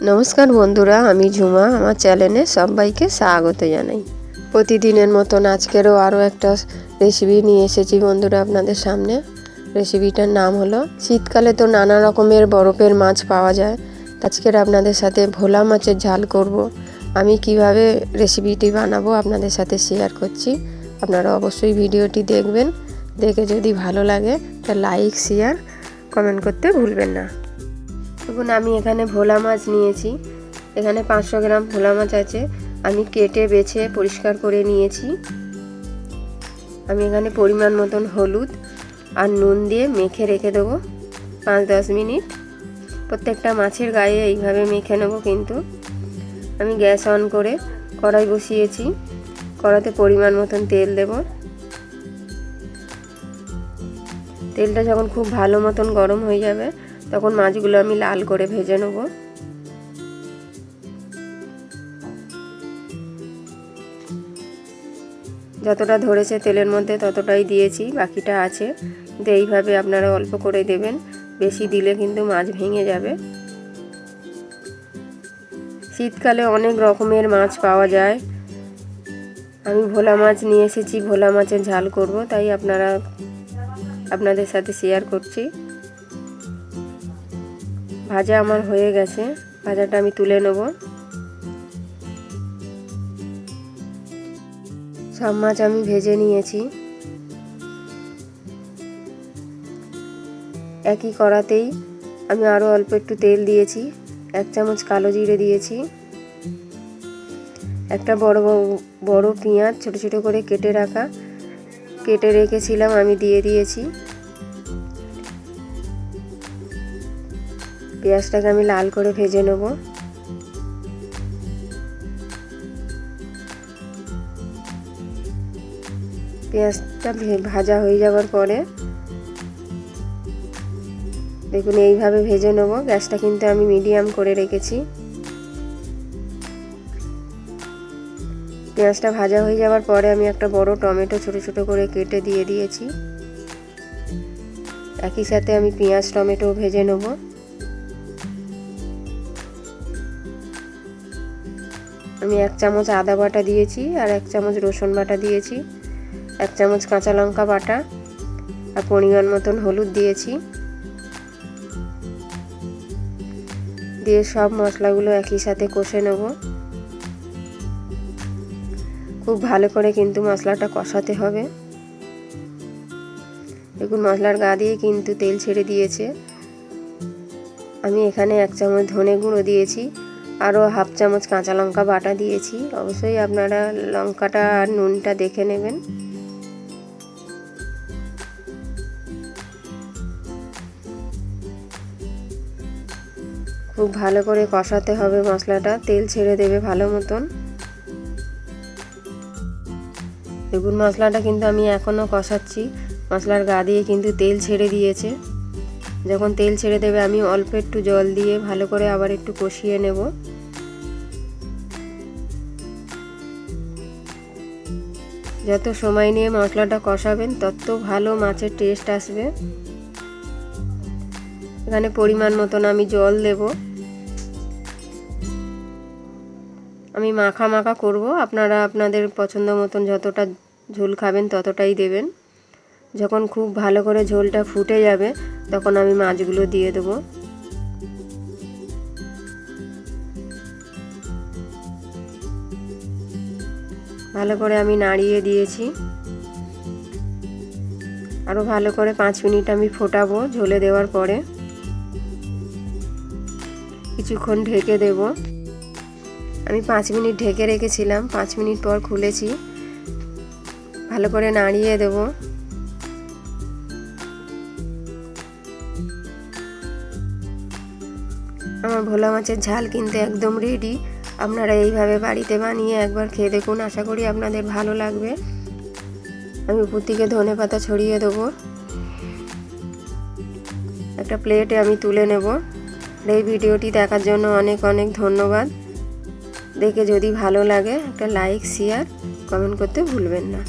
নমস্কার বন্ধুরা, আমি ঝুমা। আমার চ্যানেলে সবাইকে স্বাগত জানাই। প্রতিদিনের মতন আজকেরও আরও একটা রেসিপি নিয়ে এসেছি বন্ধুরা আপনাদের সামনে। রেসিপিটার নাম হলো, শীতকালে তো নানা রকমের বরফের মাছ পাওয়া যায়। আজকের আপনাদের সাথে ভোলা মাছের ঝাল করব। আমি কিভাবে রেসিপিটি বানাবো আপনাদের সাথে শেয়ার করছি। আপনারা অবশ্যই ভিডিওটি দেখবেন। দেখে যদি ভালো লাগে তা লাইক, শেয়ার, কমেন্ট করতে ভুলবেন না। দেখুন, আমি এখানে ভোলা মাছ নিয়েছি। এখানে 500 গ্রাম ভোলা মাছ আছে। আমি কেটে বেছে পরিষ্কার করে নিয়েছি। আমি এখানে পরিমাণ মতন হলুদ আর নুন দিয়ে মেখে রেখে দেবো 5-10 মিনিট। প্রত্যেকটা মাছের গায়ে এইভাবে মেখে নেবো। কিন্তু আমি গ্যাস অন করে কড়াই বসিয়েছি। কড়াতে পরিমাণ মতন তেল দেব। তেলটা যখন খুব ভালো মতন গরম হয়ে যাবে তখন মাছগুলো আমি লাল করে ভেজে নেব। যতটা ধরেছে তেলের মধ্যে ততটাই দিয়েছি, বাকিটা আছে। কিন্তু এইভাবে আপনারা অল্প করে দেবেন, বেশি দিলে কিন্তু মাছ ভেঙে যাবে। শীতকালে অনেক রকমের মাছ পাওয়া যায়। আমি ভোলা মাছ নিয়ে এসেছি, ভোলা মাছের ঝাল করব, তাই আপনাদের সাথে শেয়ার করছি। ভাজা আমার হয়ে গেছে। ভাজাটা আমি তুলে নেব। সব মাছ আমি ভেজে নিয়েছি। একই কড়াতেই আমি আরও অল্প একটু তেল দিয়েছি। 1 চামচ কালো জিরে দিয়েছি। একটা বড় পেঁয়াজ ছোট ছোট করে কেটে রেখেছিলাম, আমি দিয়ে দিয়েছি। পেঁয়াজটাকে আমি লাল করে ভেজে নেব। পেঁয়াজটা ভাজা হয়ে যাওয়ার পরে দেখুন এইভাবে ভেজে নেব। গ্যাসটা কিন্তু আমি মিডিয়াম করে রেখেছি। পেঁয়াজটা ভাজা হয়ে যাওয়ার পরে আমি একটা বড় টমেটো ছোট ছোট করে কেটে দিয়ে দিয়েছি। একই সাথে আমি পেঁয়াজ টমেটো ভেজে নেব। আমি 1 চামচ আদা বাটা দিয়েছি আর 1 চামচ রসুন বাটা দিয়েছি, 1 চামচ কাঁচা লঙ্কা বাটা আর পরিমাণ মতন হলুদ দিয়েছি। দিয়ে সব মশলাগুলো একই সাথে কষে নেব। খুব ভালো করে কিন্তু মশলাটা কষাতে হবে। দেখুন মশলার গা দিয়ে কিন্তু তেল ছেড়ে দিয়েছে। আমি এখানে 1 চামচ ধনে গুঁড়ো দিয়েছি, আরও 1/2 চামচ কাঁচা লঙ্কা বাটা দিয়েছি। অবশ্যই আপনারা লঙ্কাটা আর নুনটা দেখে নেবেন। খুব ভালো করে কষাতে হবে মশলাটা, তেল ছেড়ে দেবে ভালো মতন। দেখুন মশলাটা কিন্তু আমি এখনও কষাচ্ছি। মশলার গা দিয়ে কিন্তু তেল ছেড়ে দিয়েছে। যখন তেল ছেড়ে দেবে আমি অল্প একটু জল দিয়ে ভালো করে আবার একটু কষিয়ে নেব। যত সময় নিয়ে মশলাটা কষাবেন তত ভালো মাছের টেস্ট আসবে। এখানে পরিমাণ মতন আমি জল দেব। আমি মাখা মাখা করব, আপনারা আপনাদের পছন্দ মতন যতটা ঝোল খাবেন ততটাই দেবেন। যখন খুব ভালো করে ঝোলটা ফুটে যাবে তখন আমি মাছগুলো দিয়ে দেব। ভালো করে আমি নাড়িয়ে দিয়েছি। আরও ভালো করে 5 মিনিট আমি ফোটাবো। ঝোলে দেওয়ার পরে কিছুক্ষণ ঢেকে দেব। আমি 5 মিনিট ঢেকে রেখেছিলাম। 5 মিনিট পর খুলেছি। ভালো করে নাড়িয়ে দেব। আমার ভোলা মাছের ঝাল কিন্তু একদম রেডি। আপনারা এইভাবে বাড়িতে বানিয়ে একবার খেয়ে দেখুন, আশা করি আপনাদের ভালো লাগবে। আমি উপর থেকে ধনেপাতা ছড়িয়ে দেবো। একটা প্লেটে আমি তুলে নেব। এই ভিডিওটি দেখার জন্য অনেক অনেক ধন্যবাদ। দেখে যদি ভালো লাগে একটা লাইক, শেয়ার, কমেন্ট করতে ভুলবেন না।